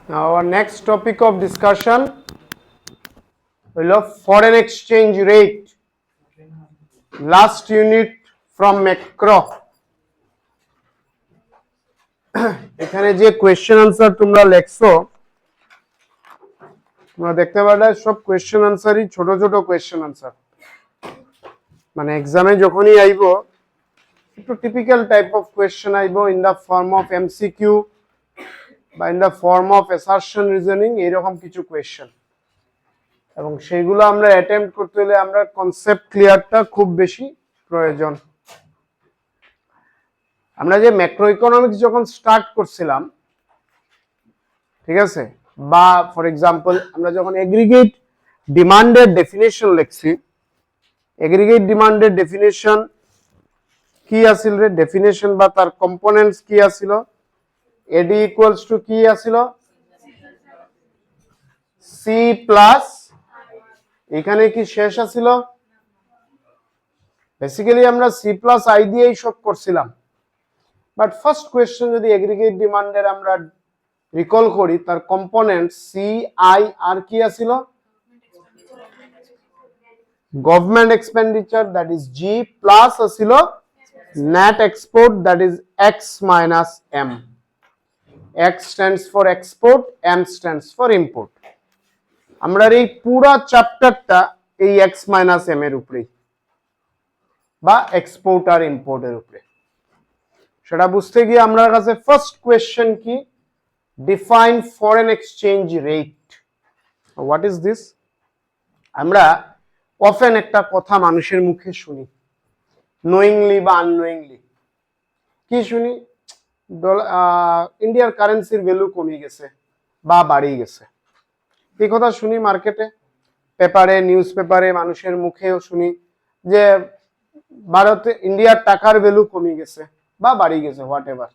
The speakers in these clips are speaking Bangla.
Our next topic of discussion will of foreign exchange rate. Last unit from macro. এখানে যে কোয়েশ্চেন আনসার তোমরা লেখছো তোমরা দেখতে পারলে সব কোয়েশ্চেন আনসারই ছোট ছোট কোয়েশ্চেন আনসার, মানে এক্সামে যখনই আইবো একটু টিপিক্যাল টাইপ অফ কোয়েশ্চেন আইবো in the form of MCQ বা in the form of assertion reasoning, এইরকম কিছু কোয়েশ্চেন, এবং সেইগুলো আমরা অ্যাটেম্প্ট করতে হলে আমরা কনসেপ্ট ক্লিয়ারটা খুব বেশি প্রয়োজন। আমরা যে ম্যাক্রো ইকোনমিক্স যখন স্টার্ট করছিলাম, ঠিক আছে, বা ফর এক্সাম্পল আমরা যখন এগ্রিগেট ডিমান্ডের ডেফিনেশন লিখছি, এগ্রিগেট ডিমান্ডের ডেফিনেশন কি আছিল রে? ডেফিনেশন বা তার কম্পোনেন্টস কি আছিল? এডি ইকুয়ালস টু কি আছিল? সি প্লাস, এখানে কি শেষ আছিল? বেসিক্যালি আমরা সি প্লাস আই দিয়েই সব করছিলাম, বাট ফার্স্ট কোয়েশ্চেন যদি এগ্রিগেট ডিমান্ডের আমরা রিকল করি, তার কম্পোনেন্ট সি আই আর কি আছিল? Government expenditure, that is G, plus আছিল net export, that is X minus M. X stands for export, M stands for import. আমরা এই পুরো চ্যাপ্টারটা এই এক্স মাইনাস এম এর উপরেই, বা এক্সপোর্ট আর ইম্পোর্টের উপরে। সেটা বুঝতে গিয়ে আমার কাছে ফার্স্ট কোয়েশ্চেন কি? Define foreign exchange rate. What is this? আমরা অফেন একটা কথা মানুষের মুখে শুনি, নোয়িংলি বা আননোয়িংলি। কি শুনি? ইন্ডিয়ার কারেন্সির ভ্যালু কমে গেছে বা বাড়ি গেছে, এই কথা শুনি মার্কেটে, পেপারে, নিউজ পেপারে, মানুষের মুখেও শুনি যে ভারতে ইন্ডিয়ার টাকার ভ্যালু কমে গেছে বা বাড়ি গেছে, হোয়াট এভার।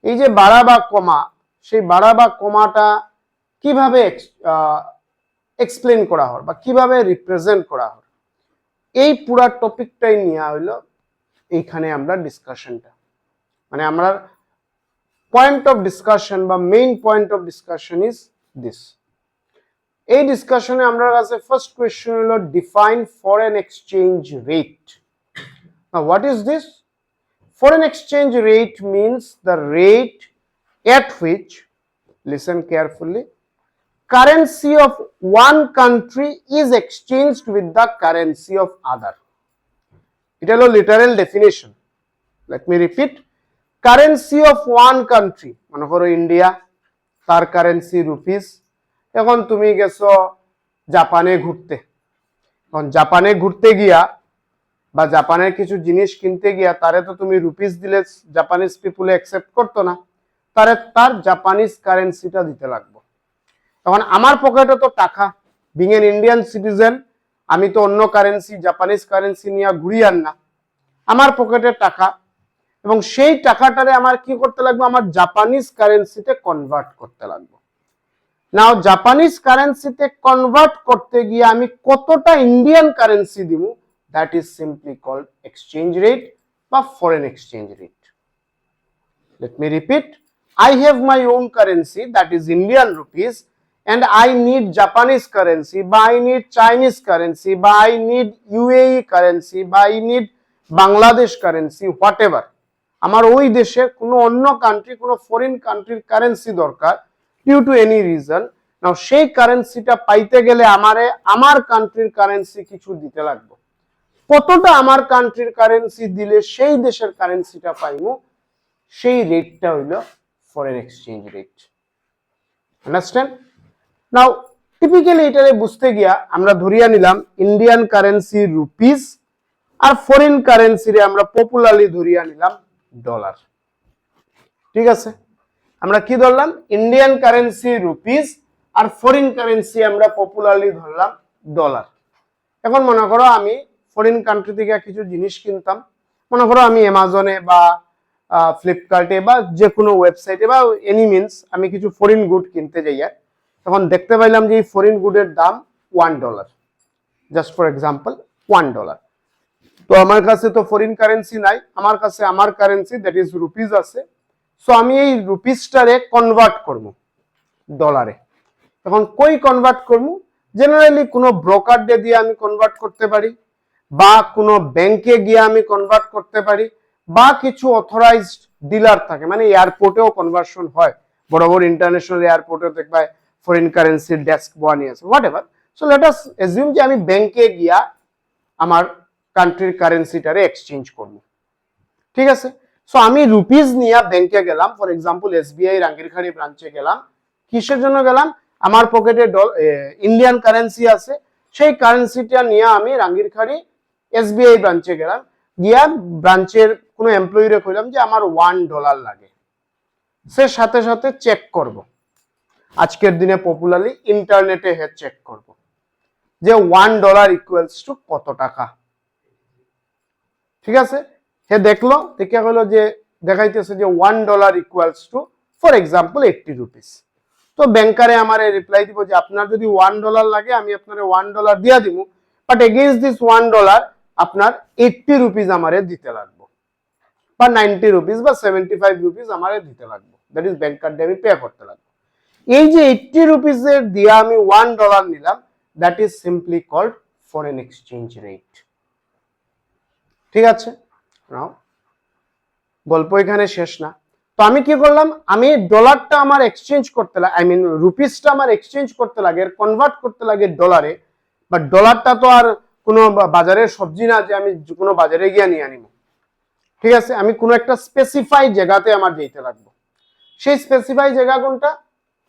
এই যে বাড়া বা কমা, সেই বাড়া বা কমাটা কিভাবে এক্সপ্লেন করা হয় বা কিভাবে রিপ্রেজেন্ট করা হয়, এই পুরা টপিকটাই নিয়ে হইলো এইখানে আমরা ডিসকাশনটা, মানে আমরা পয়েন্ট অফ ডিসকাশন বা main point of discussion is this. এই ডিসকাশনে আমরা কাছে ফার্স্ট কোয়েশ্চন হলো define foreign exchange rate. Now what is this? Foreign exchange rate means the rate at which, listen carefully, currency of one country is exchanged with the currency of other. It is a literal definition. Let me repeat. Currency of one country, মনে করো ইন্ডিয়া, তার কারেন্সি রুপিস। এখন তুমি গেছো জাপানে ঘুরতে, এখন জাপানে ঘুরতে গিয়া বা জাপানের কিছু জিনিস কিনতে গিয়া তারে তো তুমি রুপিস দিলে জাপানিজ পিপুল অ্যাকসেপ্ট করতো না, তারে তার জাপানিজ কারেন্সিটা দিতে লাগবে। এখন আমার পকেটে তো টাকা, বিং এন ইন্ডিয়ান সিটিজেন, আমি তো অন্য কারেন্সি, জাপানিজ কারেন্সি নিয়ে ঘুরি আর না, আমার পকেটে টাকা, এবং সেই টাকাটারে আমার কি করতে লাগবে? আমার জাপানিজ কারেন্সিতে কনভার্ট করতে লাগবে। নাও জাপানিজ কারেন্সিতে কনভার্ট করতে গিয়ে আমি কতটা ইন্ডিয়ান কারেন্সি দিব, that is simply called exchange rate বা foreign exchange rate. Let me repeat. I have my own currency, that is Indian rupees, and I need Japanese currency, বা I need Chinese currency, বা I need UAE currency, বা I need Bangladesh currency, whatever. আমার ওই দেশে কোনো অন্য কান্ট্রি, কোনো ফরেন কান্ট্রির কারেন্সি দরকার ডিউ টু এনি রিজন। নাও সেই কারেন্সিটা পাইতে গেলে আমারে আমার কান্ট্রির কারেন্সি কিছু দিতে লাগবে। কতটা আমার কান্ট্রির কারেন্সি দিলে সেই দেশের কারেন্সিটা পাইমু, সেই রেটটা হইল ফরেন এক্সচেঞ্জ রেট। আন্ডারস্ট্যান্ড? নাও টিপিক্যালি এটারে বুঝতে গিয়া আমরা ধরিয়া নিলাম ইন্ডিয়ান কারেন্সি রুপিস, আর ফরেন কারেন্সিরে আমরা পপুলারলি ধরিয়া নিলাম ডলার। ঠিক আছে, আমরা কি ধরলাম? ইন্ডিয়ান কারেন্সি রুপিস, আর ফরেন কারেন্সি আমরা পপুলারলি ধরলাম ডলার। এখন মনে করো আমি ফরেন কান্ট্রি থেকে কিছু জিনিস কিনতাম, মনে করো আমি অ্যামাজনে বা ফ্লিপকার্টে বা যে কোনো ওয়েবসাইটে বা এনি মিনস আমি কিছু ফরেন গুড কিনতে যাই, তখন দেখতে পাইলাম যে এই ফরেন গুডের দাম $1, জাস্ট ফর এক্সাম্পল $1। তো আমার কাছে তো ফরেন কারেন্সি নাই, আমার কাছে আমার কারেন্সি দ্যাট ইজ রুপিস আছে। সো আমি এই রুপিসটারে কনভার্ট করব। ডলারে। এখন কই কনভার্ট করবো? জেনারেলি কোনো ব্রোকার দিয়ে আমি কনভার্ট করতে পারি, বা কোনো ব্যাংকে গিয়ে আমি কনভার্ট করতে পারি, বা কিছু অথরাইজড ডিলার থাকে, মানে এয়ারপোর্টেও কনভার্সন হয়, বড় বড় ইন্টারন্যাশনাল এয়ারপোর্টে দেখবা ফরেন কারেন্সির ডেস্ক বয়ানি আছে, what ever. So let us assume যে আমি ব্যাংকে গিয়া আমার কান্ট্রির কারেন্সিটারে এক্সচেঞ্জ করবো, ঠিক আছে। সো আমি রুপিস নিয়ে ব্যাংকে গেলাম, ফর এক্সাম্পল এসবিআই রাঙ্গিরখাড়ি ব্রাঞ্চে গেলাম। কিসের জন্য গেলাম? আমার পকেটে ইন্ডিয়ান কারেন্সি আছে, সেই কারেন্সিটা নিয়ে আমি রাঙ্গিরখাড়ি এসবিআই ব্রাঞ্চে গেলাম, গিয়া ব্রাঞ্চের কোনো এমপ্লয়িরে কইলাম যে আমার $1 লাগে। সে সাথে সাথে চেক করব, আজকের দিনে পপুলারলি ইন্টারনেটে হে চেক করব যে $1 ইকুয়ালস টু কত টাকা, ঠিক আছে। হে দেখলো, দেখে হলো যে দেখাইতেছে যে $1 equals to for example 80 rupees. তো ব্যাংকারে আমার রিপ্লাই দিব যে আপনার যদি $1 লাগে আমি আপনার $1 দিয়া দিব, বাট এগেইনস্ট দিস $1 আপনার 80 রুপিস আমারে দিতে লাগবে, বা 90 রুপিস বা 75 রুপিস আমারে দিতে লাগবে, দ্যাট ইজ ব্যাংক কার্ড দিয়ে আমি পে করতে লাগবে। এই যে 80 রুপিসের দিয়া আমি $1 নিলাম, that is simply called foreign exchange rate, ঠিক আছে। নাও গল্প এখানে শেষ না। তো আমি কি করলাম, আমি ডলারটা আমার এক্সচেঞ্জ করতে লাগে, আই মিন রুপিসটা আমার এক্সচেঞ্জ করতে লাগে, কনভার্ট করতে লাগে ডলারে। বাট ডলারটা তো আর কোনো বাজারের সবজি না যে আমি কোনো বাজারে গিয়ে নিয়ে আনিব, ঠিক আছে। আমি কোনো একটা স্পেসিফাই জায়গাতে আমার যেতে লাগবে। সেই স্পেসিফাই জায়গা কোনটা?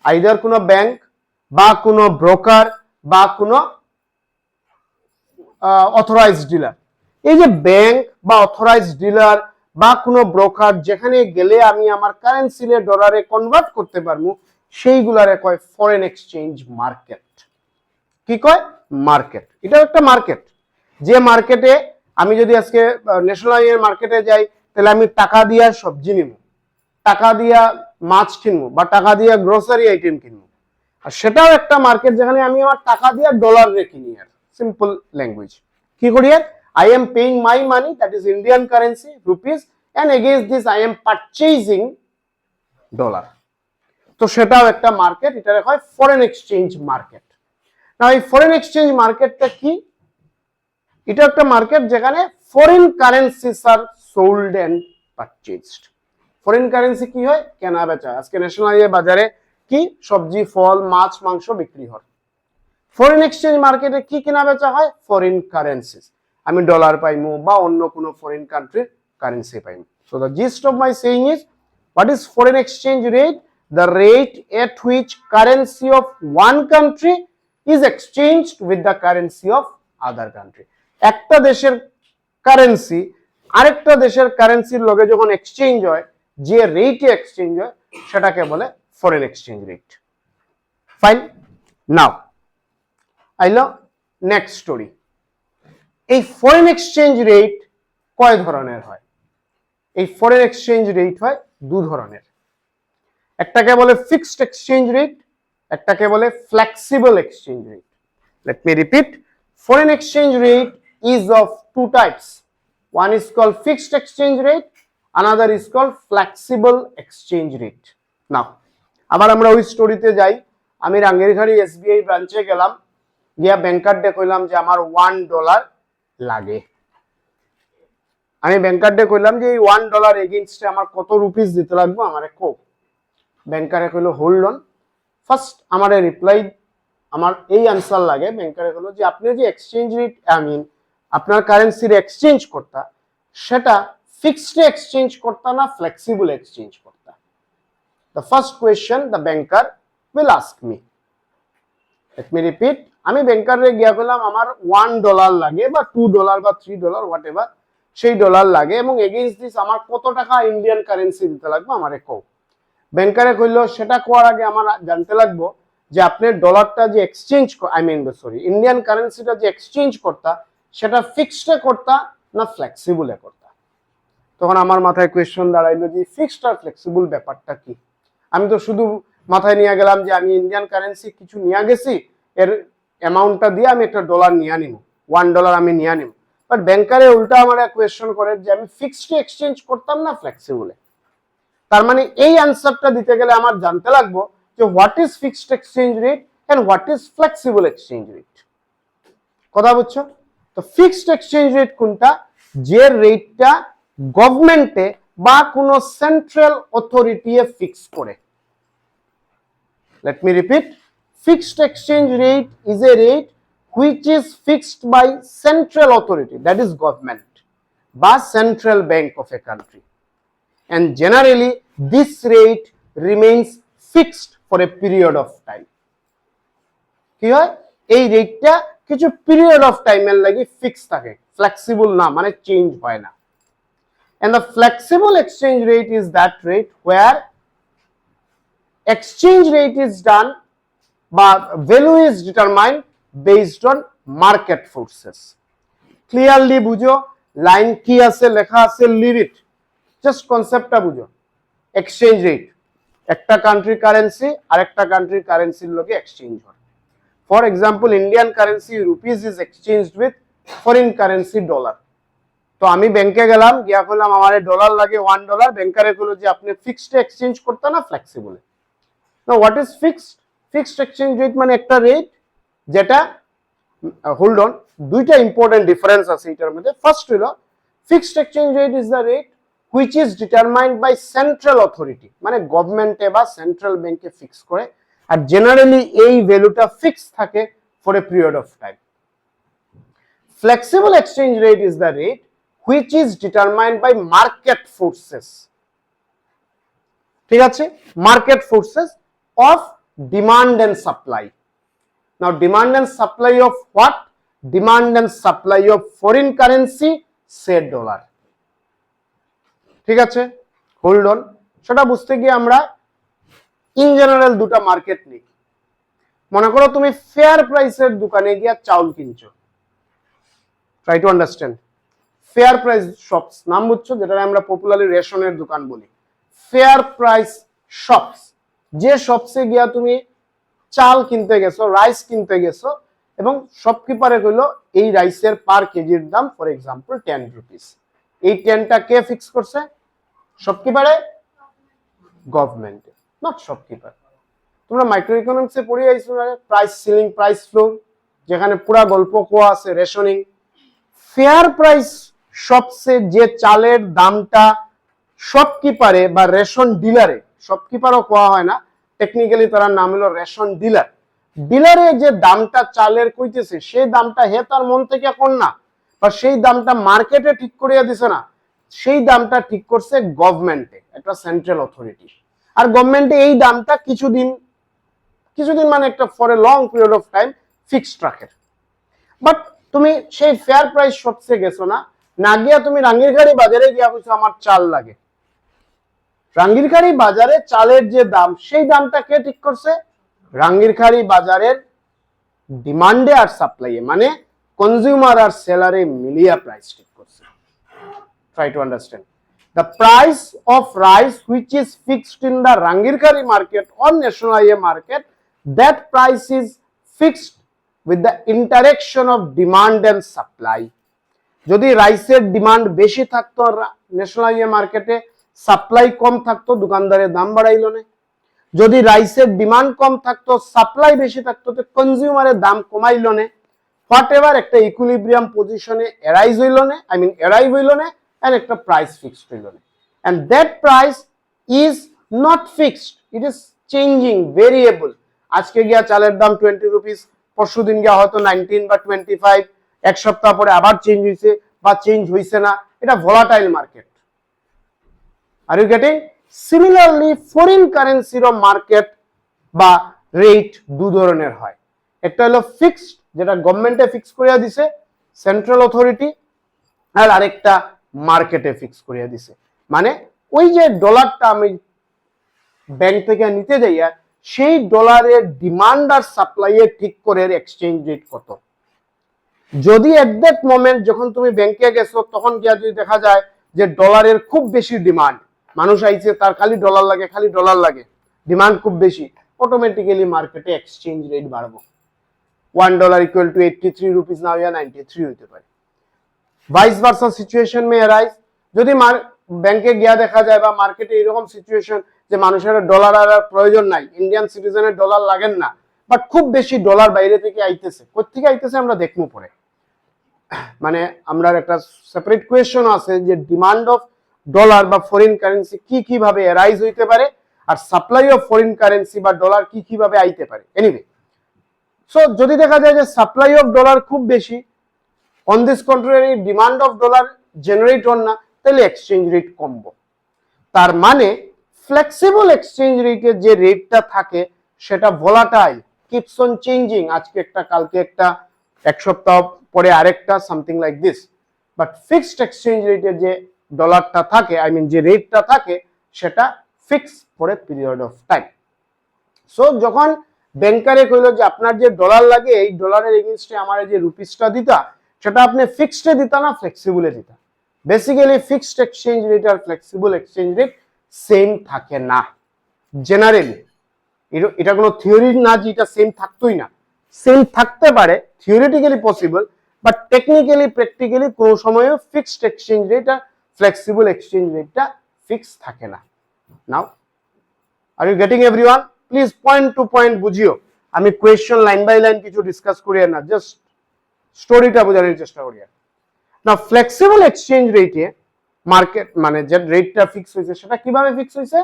আইদার কোনো ব্যাংক, বা কোনো ব্রোকার, বা কোনো অথরাইজড ডিলার। এই যে ব্যাংক বা অথরাইজড ডিলার বা কোনো ব্রোকার, যেখানে গেলে আমি আমার কারেন্সিরে ডলারে কনভার্ট করতে পারবো, সেইগুলারে কয় ফরেন এক্সচেঞ্জ মার্কেট। কি কয়? মার্কেট। এটা একটা মার্কেট, যে মার্কেটে আমি যদি আজকে ন্যাশনাল এর মার্কেটে যাই, তাহলে আমি টাকা দিয়া সবজি নিব, টাকা দিয়া মাছ কিনবো, বা টাকা দিয়া গ্রোসারি আইটেম কিনবো। আর সেটাও একটা মার্কেট, যেখানে আমি আমার টাকা দিয়া ডলার রে কিনি। আর সিম্পল ল্যাঙ্গুয়েজ কি করি? I am paying my money, that is Indian currency, rupees, and against this I am purchasing dollar. তো সেটাও একটা মার্কেট, এটা হয় ফরেন এক্সচেঞ্জ মার্কেট। না, এই ফরেন এক্সচেঞ্জ মার্কেটটা কি? এটা একটা মার্কেট যেখানে foreign currencies are sold and purchased. Foreign currency কি হয়? কেনা বেচা। আজকে ন্যাশনাল বাজারে কি সবজি, ফল, মাছ, মাংস বিক্রি হয়। ফরেন এক্সচেঞ্জ মার্কেটে কি কেনা বেচা হয়? Foreign currencies. আমি ডলার পাইমু, বা অন্য কোনো ফরেন কান্ট্রির কারেন্সি পাইমু। So the gist of my saying is, what is foreign exchange rate? The rate at which currency of one country is exchanged with the currency of other country. একটা দেশের কারেন্সি আরেকটা দেশের কারেন্সির লগে যখন এক্সচেঞ্জ হয়, যে রেটে এক্সচেঞ্জ হয়, সেটাকে বলে ফরেন এক্সচেঞ্জ রেট। ফাইন। নাও আইলো নেক্সট স্টোরি। এই ফরেন এক্সচেঞ্জ রেট কয় ধরনের হয়? এই ফরেন এক্সচেঞ্জ রেট হয় দু ধরনের। একটাকে বলে ফিক্সড এক্সচেঞ্জ রেট, একটাকে বলে flexible exchange rate. Let me repeat, foreign exchange rate is of two types. One is called fixed exchange rate, another is called flexible exchange rate. Now আবার আমরা ওই স্টোরিতে যাই। আমি রাঙ্গিরখাড়ি এসবিআই ব্রাঞ্চে গেলাম, গিয়া ব্যাংকারডে কইলাম যে আমার $1 লাগে। আমি ব্যাংকারডে কইলাম যে এই $1 এগেইনস্টে আমার কত রুপিস দিতে লাগবে আমারে কো। ব্যাংকারে কইলো হোল্ড অন। ফার্স্ট আমারে রিপ্লাই, আমার এই আনসার লাগে। ব্যাংকারে কইলো যে আপনি যে এক্সচেঞ্জ রেট, আই মিন আপনার কারেন্সির এক্সচেঞ্জ করতা, সেটা ফিক্সড এক্সচেঞ্জ করতা না ফ্লেক্সিবল এক্সচেঞ্জ করতা? The first question the banker will ask me. Let me repeat, আমি ব্যাংকারে গিয়া কইলাম আমার $1 লাগে, বা $2 বা $3 হোয়াট এভার, সেই ডলার লাগে, এবং এগেইনস্ট দিস আমার কত টাকা ইন্ডিয়ান কারেন্সি দিতে লাগবে আমারে কও। ব্যাংকারে কইলো সেটা কোয়ার আগে আমার জানতে লাগবো যে আপনি ডলারটা যে exchange, I mean sorry, Indian কারেন্সিটা যে এক্সচেঞ্জ করতা, সেটা ফিক্সডে করতা না ফ্লেক্সিবলে করতা? তখন আমার মাথায় কোয়েশ্চন দাঁড়াইলো যে ফিক্সড আর ফ্লেক্সিবল ব্যাপারটা কি। আমি তো শুধু মাথায় নিয়ে গেলাম যে আমি ইন্ডিয়ান কারেন্সি কিছু নিয়ে গেছি, এর অ্যামাউন্টটা দিয়ে আমি একটা ডলার নিয়ে নিব, $1 আমি নিয়ে নিব। বাট ব্যাংকারে উল্টা আমার কোয়েশ্চন করে যে আমি ফিক্সড এক্সচেঞ্জ করতাম না ফ্লেক্সিবলে। তার মানে এই অ্যান্সারটা দিতে গেলে আমার জানতে লাগবো যে what is fixed exchange rate and what is flexible exchange rate. কথা বুঝছো? তো ফিক্সড এক্সচেঞ্জ রেট কোনটা? যে রেটটা গভর্নমেন্টে বা কোনো সেন্ট্রাল অথরিটি ফিক্স করে। Let me repeat, fixed exchange rate is a rate which is fixed by central authority, that is government, by central bank of a country, and generally this rate remains fixed for a period of time. কি হয়? এই রেটটা কিছু পিরিয়ড অফ টাইমের লাগি ফিক্স থাকে, ফ্লেক্সিবল না, মানে চেঞ্জ হয় না। And the flexible exchange rate is that rate where exchange rate is done but value is determined based on market forces. Clearly বুঝো, লাইন কি আছে লেখা আছে, লিভ ইট, জাস্ট কনসেপ্টটা বুঝো। এক্সচেঞ্জ রেট, একটা কান্ট্রির কারেন্সি আরেকটা কান্ট্রির কারেন্সির লগে এক্সচেঞ্জ হয়। For example, Indian currency rupees is exchanged with foreign currency dollar. তো আমি ব্যাংকে গেলাম, গিয়া বললাম আমার ডলার লাগে $1, ব্যাংকারে কইলো যে আপনি ফিক্সড এক্সচেঞ্জ করতে না ফ্লেক্সিবলে। Now what is fixed? Fixed exchange rate মানে একটা রেট যেটা, হোল্ড অন, দুইটা ইম্পর্টেন্ট ডিফারেন্স আছে এটার মধ্যে। ফার্স্ট হলো fixed exchange rate is the rate which is determined by central authority, মানে গভর্নমেন্টে বা সেন্ট্রাল ব্যাংকে ফিক্স করে, আর জেনারেলি এই ভ্যালুটা ফিক্স থাকে for a period of time. Flexible exchange rate is the rate which is determined by market forces. ঠিক আছে? Market forces of demand and supply. Now demand and supply of what? Demand and supply of foreign currency, say dollar. ঠিক আছে? হোল্ড অন, সেটা বুঝতে গিয়ে আমরা ইন জেনারেল দুটা মার্কেট নিই। মনে করো তুমি ফেয়ার প্রাইসের দোকানে গিয়া চাউল কিনছো, try to understand. Fair price shops, নাম বুঝছো, যেটা আমরা পপুলারলি রেশনের দোকান বলি। ফেয়ার প্রাইস শপস, যে শপসে গিয়া তুমি চাল কিনতে গেছো, রাইস কিনতে গেছো, এবং শপকিপারে কইলো এই রাইসের পার কেজির দাম ফর এক্সাম্পল 10 রুপিস। এই 10টা কে ফিক্স করছে? শপকিপারে? গভর্নমেন্টে, নট শপকিপার। তোমরা মাইক্রো ইকোনমিক্সে পড়ে আইছো না, প্রাইস সিলিং, প্রাইস ফ্লোর, যেখানে পুরা গল্প কোয়া আছে রেশনিং। ফেয়ার প্রাইস শপসে যে চালের দামটা শপকিপারে বা রেশন ডিলারে, শপকিপারও কোয়া হয় না, টেকনিক্যালি তার নাম হলো রেশন ডিলার, ডিলারে যে দামটা চালের কইতেছে সেই দামটা হে তার মন থেকে কোন না, বা সেই দামটা মার্কেটে ঠিক করিয়া দিছে না, সেই দামটা ঠিক করছে গভর্নমেন্টে, একটা সেন্ট্রাল অথরিটি। আর গভর্নমেন্টে এই দামটা কিছুদিন মানে একটা for a long period of time fixed রাখে। বাট তুমি সেই ফেয়ার প্রাইস শপসে গেছো না, না গিয়া তুমি রাঙ্গিরখাড়ি বাজারে গিয়া কইছো আমার চাল লাগে। রাঙ্গিরখাড়ি বাজারে চালের যে দাম, সেই দামটা কে ঠিক করছে? রাঙ্গিরখাড়ি বাজারের ডিমান্ডে আর সাপ্লাইয়ে, মানে কনজিউমার আর সেলারে মিলিয়া প্রাইস ঠিক করছে। Try to understand. The price of rice which is fixed in the Rangirkhari market or national highway market, that price is fixed with the interaction of demand and supply. যদি রাইসের ডিমান্ড বেশি থাকতো ন্যাশনাল হাইওয়ে মার্কেটে, সাপ্লাই কম থাকতো, দোকানদারের দাম বাড়াইলো না। যদি রাইসের ডিমান্ড কম থাকতো, সাপ্লাই বেশি থাকতো, তো কনজিউমারের দাম কমাইলো না। হোয়াট এভার একটা ইকুইলিব্রিয়াম পজিশনে অ্যারাইভ হইলো না, and একটা প্রাইস ফিক্সড হইলো না। And that price is not fixed, it is changing, variable. আজকে গিয়া চালের দাম 20 রুপিস, পরশু দিন গিয়া হয়তো 19 বা 25, এক সপ্তাহ পরে আবার চেঞ্জ হইছে বা চেঞ্জ হইছে না, এটা volatile market. Are you getting? Similarly foreign কারেন্সির মার্কেট বা রেট দু ধরনের হয়। একটা হলো ফিক্সড, যেটা গভর্নমেন্টে ফিক্স করিয়া দিছে সেন্ট্রাল অথরিটি, আর আরেকটা মার্কেটে ফিক্স করিয়া দিছে। মানে ওই যে ডলারটা আমি ব্যাংক থেকে নিতে যাইয়া, সেই ডলারের ডিমান্ড আর সাপ্লাইয়ে ঠিক করে এক্সচেঞ্জ রেট কত। যদি এট দ্যাট মোমেন্ট যখন তুমি ব্যাংকে গেছো, তখন গিয়া যদি দেখা যায় যে ডলারের খুব বেশি ডিমান্ড, মানুষ আইছে তার খালি ডলার লাগে, ডিমান্ড খুব বেশি, অটোমেটিক্যালি মার্কেটে এক্সচেঞ্জ রেট বাড়বো। $1 ইকুয়াল টু 83 রুপিস না হইয়া 93 হইতে পারে। ভাইস ভার্সা সিচুয়েশন মে অ্যারাইজ, যদি ব্যাংকে গিয়া দেখা যায় বা মার্কেটে এরকম সিচুয়েশন যে মানুষের ডলার আর প্রয়োজন নাই, ইন্ডিয়ান সিটিজেনের ডলার লাগেন না, বাট খুব বেশি ডলার বাইরে থেকে আইতেছে। কোত্থেকে আইতেছে আমরা দেখবো পরে। মানে আমরা একটা সেপারেট কোয়েশ্চন আছে যে ডিমান্ড অফ ডলার বা ফরেন কারেন্সি কি কিভাবে অ্যারাইজ হইতে পারে, আর সাপ্লাই অফ ফরেন কারেন্সি বা ডলার কি কিভাবে আইতে পারে। এনিওয়ে, সো যদি দেখা যায় যে সাপ্লাই অফ ডলার খুব বেশি, on this contrary demand of dollar generate হন না, তাহলে এক্সচেঞ্জ রেট কমবো। তার মানে ফ্লেক্সিবল এক্সচেঞ্জ রেটের যে রেটটা থাকে সেটা ভোলাটাইল, কিপস অন চেঞ্জিং, আজকে একটা কালকে একটা, এক সপ্তাহ পরে আরেকটা, something like this. But fixed exchange রেটের যে ডলারটা থাকে, আই মিন যে রেটটা থাকে, সেটা fix for a period of time. So যখন ব্যাংকারে কইলো যে আপনার যে ডলার লাগে, এই ডলারের এগেইনস্টে আমার যে রুপিসটা দিতা, সেটা আপনি ফিক্সডে দিতা না ফ্লেক্সিবলে দিতা। বেসিক্যালি ফিক্সড এক্সচেঞ্জ রেট আর ফ্লেক্সিবল এক্সচেঞ্জ রেট সেম থাকে না জেনারেলি। এটা কোনো থিওরি না যে এটা সেম থাকতোই না, সেম থাকতে পারে, theoretically possible, but technically practically কোনো সময়ও ফিক্সড এক্সচেঞ্জ রেট আর ফ্লেক্সিবল এক্সচেঞ্জ রেটটা ফিক্স থাকে না। Now are you getting everyone? Please point to point বুঝিও, আমি কোয়েশ্চন লাইন বাই লাইন কিছু ডিসকাস করি না, জাস্ট স্টোরিটা বোঝানোর চেষ্টা করি। না ফ্লেক্সিবল এক্সচেঞ্জ রেটে মার্কেট মানে যে রেটটা ফিক্স হয়েছে সেটা কিভাবে ফিক্স হয়েছে?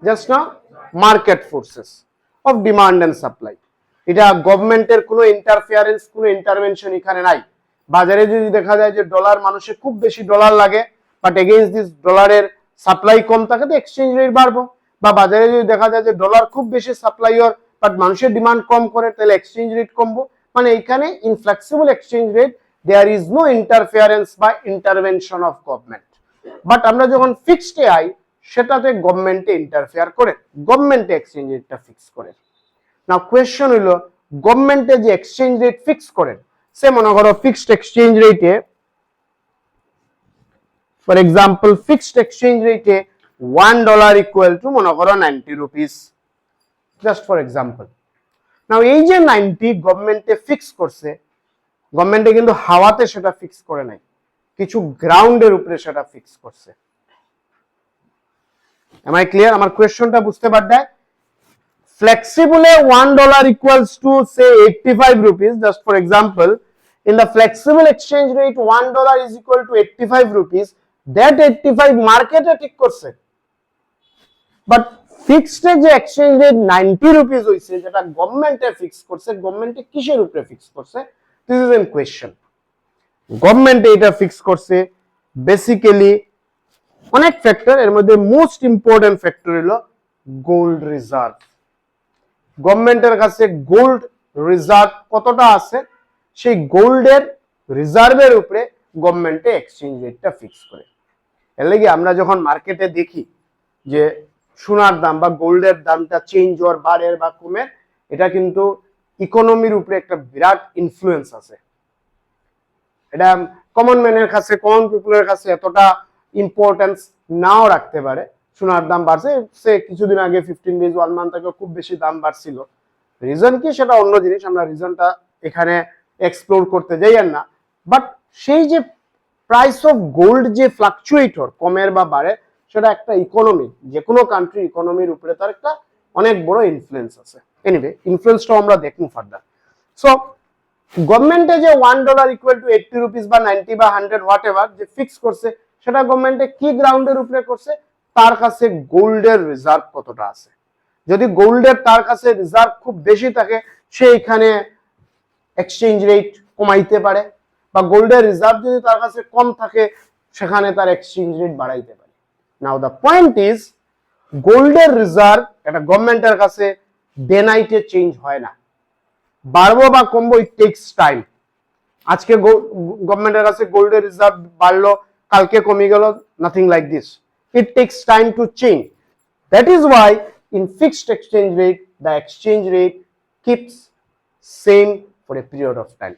জাস্ট না market forces of demand and supply. এটা গভর্নমেন্টের কোনো ইন্টারফিয়ারেন্স, কোনো ইন্টারভেনশন এখানে নাই। বাজারে যদি দেখা যায় যে ডলার, মানুষের খুব বেশি ডলার লাগে, বাট এগেইনস্ট দিস ডলারের সাপ্লাই কম থাকে, তো এক্সচেঞ্জ রেট বাড়বো। বা বাজারে যদি দেখা যায় যে ডলার খুব বেশি সাপ্লাই ওর, বাট মানুষের ডিমান্ড কম করে, তাহলে এক্সচেঞ্জ রেট কমবো। মানে এখানে in flexible exchange rate there is no interference বা ইন্টারভেনশন অফ গভর্নমেন্ট। বাট আমরা যখন ফিক্সডে আই, সেটাতে গভর্নমেন্টে ইন্টারফেয়ার করে, গভর্নমেন্টে এক্সচেঞ্জ রেটটা ফিক্স করে। নাও কোয়েশ্চন হইলো, গভর্নমেন্টে যে এক্সচেঞ্জ রেট ফিক্স করেন, সে মনে করো ফিক্সড এক্সচেঞ্জ রেটে, ফর এক্সাম্পল ফিক্সড এক্সচেঞ্জ রেটে $1 ইকুয়াল টু মনে করো 90 রুপিস, জাস্ট ফর এক্সাম্পল। নাও এই যে 90 গভর্নমেন্টে ফিক্স করছে, গভর্নমেন্টে কিন্তু হাওয়াতে সেটা ফিক্স করে নাই, কিছু গ্রাউন্ডের উপরে সেটা ফিক্স করছে। Am I clear? আমার কোয়েশ্চনটা বুঝতে পারলে? Flexible $1 equals to say 85 rupees, just for example. In the flexible exchange rate, $1 is equal to 85 rupees. That 85 market ঠিক করছে, but fixed যে exchange rate 90 rupees হইছে, যেটা গভর্নমেন্টে ফিক্স করছে, গভর্নমেন্টে কিসের উপরে ফিক্স করছে? This is a question. গভর্নমেন্টে এটা ফিক্স করছে বেসিক্যালি অনেক ফ্যাক্টর, এর মধ্যে মোস্ট ইম্পর্টেন্ট ফ্যাক্টর হলো গোল্ড রিজার্ভ। গভর্নমেন্টের কাছে গোল্ড রিজার্ভ কতটা আছে, সেই গোল্ডের রিজার্ভের উপরে গভর্নমেন্টে এক্সচেঞ্জ রেটটা ফিক্স করে। এর লাগি আমরা যখন মার্কেটে দেখি যে সোনার দাম বা গোল্ডের দামটা চেঞ্জ হওয়ার, বাড়ের বা কমের, এটা কিন্তু ইকোনমির উপরে একটা বিরাট ইনফ্লুয়েন্স আছে। এটা কমন ম্যানের কাছে, কমন পিপলের কাছে এতটা ইম্পর্টেন্স নাও রাখতে পারে। সোনার দাম বাড়ছে, সে কিছুদিন আগে 15 ডেজ 1 মান্থ আগে খুব বেশি দাম বাড়ছিল, রিজন কি সেটা অন্য জিনিস, আমরা রিজনটা এখানে এক্সপ্লোর করতে যাই আর না। বাট সেই যে প্রাইস অফ গোল্ড যে ফ্লাকচুয়েটর কমের বা বাড়ে, সেটা একটা ইকোনমি, যে কোনো কান্ট্রি ইকোনমির উপরে তার একটা অনেক বড় ইনফ্লুয়েন্স আছে। এনিওয়ে, ইনফ্লুয়েন্সটাও আমরা দেখবো ফার্দার। সো গভর্নমেন্টে যে $1 ইকুয়াল টু 80 রুপিস বা 90 বা 100 হোয়াট এভার যে ফিক্স করছে, সেটা গভর্নমেন্টে কি গ্রাউন্ডের উপরে করছে? তার কাছে গোল্ডের রিজার্ভ কতটা আছে। যদি গোল্ডের তার কাছে রিজার্ভ খুব বেশি থাকে, সে এখানে এক্সচেঞ্জ রেট কমাইতে পারে, বা গোল্ডের রিজার্ভ যদি তার কাছে কম থাকে, সেখানে তার এক্সচেঞ্জ রেট বাড়াইতে পারে। নাও দ্য পয়েন্ট ইজ, গোল্ডের রিজার্ভ এটা গভর্নমেন্টের কাছে ডে নাইটে চেঞ্জ হয় না, বাড়বো বা কমবো ইট টেকস টাইম। আজকে গভর্নমেন্টের কাছে গোল্ডের রিজার্ভ বাড়লো, কালকে কমে গেল, nothing like this, it tax time to change. That is Y in fixed exchange rate the exchange rate keeps same for a period of time.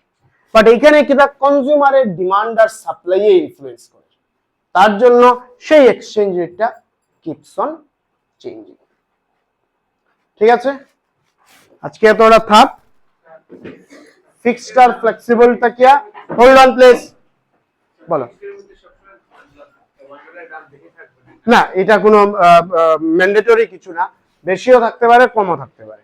But এখানে কি দা কনজিউমারের demand R supply a influence করে, তার জন্য সেই এক্সচেঞ্জ রেটটা কিপস অন চেঞ্জিং। ঠিক আছে, আজকে এতটা থাক। ফিক্সড আর ফ্লেক্সিবলটা কি? হোল্ড অন প্লিজ, বলো। না, এটা কোনো ম্যান্ডেটরি কিছু না, বেশিও থাকতে পারে কমও থাকতে পারে।